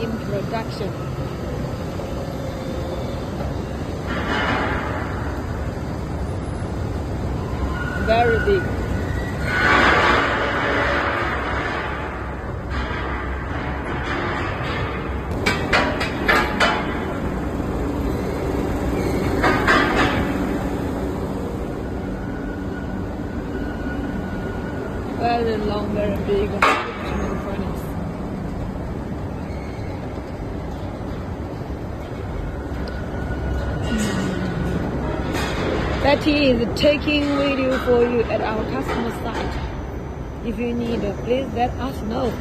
introduction. Very big. Very long, very big furnace. Betty is taking video for you at our customer site. If you need, please let us know.